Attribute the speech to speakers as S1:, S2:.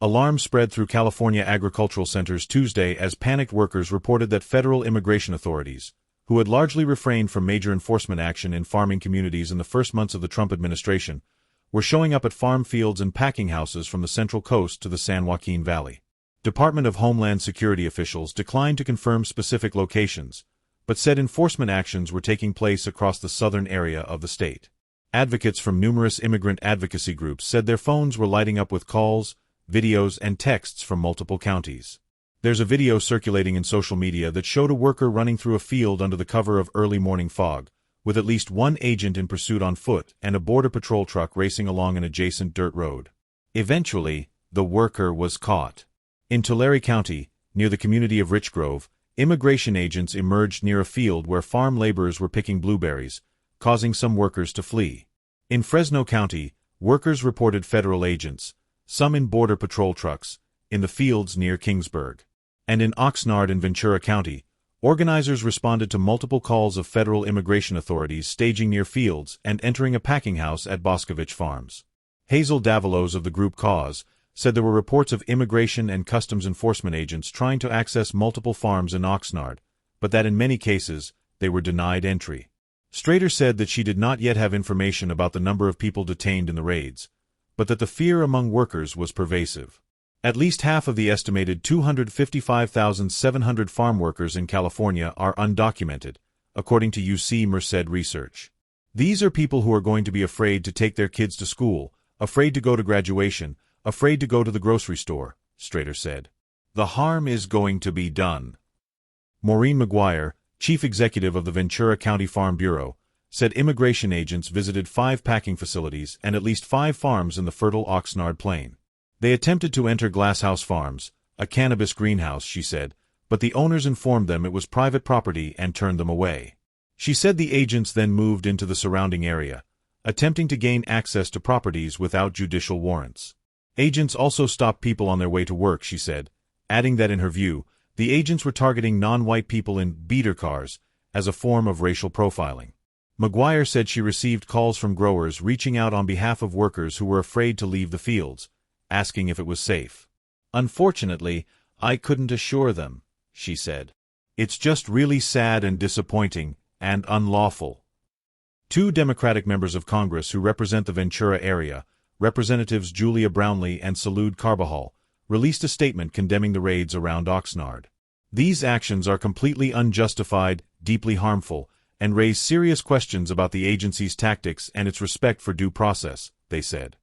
S1: Alarm spread through California agricultural centers Tuesday as panicked workers reported that federal immigration authorities, who had largely refrained from major enforcement action in farming communities in the first months of the Trump administration, were showing up at farm fields and packing houses from the Central Coast to the San Joaquin Valley. Department of Homeland Security officials declined to confirm specific locations, but said enforcement actions were taking place across the southern area of the state. Advocates from numerous immigrant advocacy groups said their phones were lighting up with calls, videos, and texts from multiple counties. There's a video circulating in social media that showed a worker running through a field under the cover of early morning fog, with at least one agent in pursuit on foot and a border patrol truck racing along an adjacent dirt road. Eventually, the worker was caught. In Tulare County, near the community of Rich Grove, immigration agents emerged near a field where farm laborers were picking blueberries, causing some workers to flee. In Fresno County, workers reported federal agents, some in border patrol trucks, in the fields near Kingsburg. And in Oxnard and Ventura County, organizers responded to multiple calls of federal immigration authorities staging near fields and entering a packing house at Boscovich Farms. Hazel Davalos of the group Cause said there were reports of immigration and customs enforcement agents trying to access multiple farms in Oxnard, but that in many cases, they were denied entry. Strater said that she did not yet have information about the number of people detained in the raids, but that the fear among workers was pervasive. At least half of the estimated 255,700 farm workers in California are undocumented, according to UC Merced research. These are people who are going to be afraid to take their kids to school, afraid to go to graduation, afraid to go to the grocery store, Strater said. The harm is going to be done. Maureen McGuire, chief executive of the Ventura County Farm Bureau, said immigration agents visited 5 packing facilities and at least 5 farms in the fertile Oxnard Plain. They attempted to enter Glasshouse Farms, a cannabis greenhouse, she said, but the owners informed them it was private property and turned them away. She said the agents then moved into the surrounding area, attempting to gain access to properties without judicial warrants. Agents also stopped people on their way to work, she said, adding that in her view, the agents were targeting non-white people in beater cars as a form of racial profiling. McGuire said she received calls from growers reaching out on behalf of workers who were afraid to leave the fields, asking if it was safe. Unfortunately, I couldn't assure them, she said. It's just really sad and disappointing, and unlawful. 2 Democratic members of Congress who represent the Ventura area, Representatives Julia Brownley and Salud Carbajal, released a statement condemning the raids around Oxnard. These actions are completely unjustified, deeply harmful, and raise serious questions about the agency's tactics and its respect for due process, they said.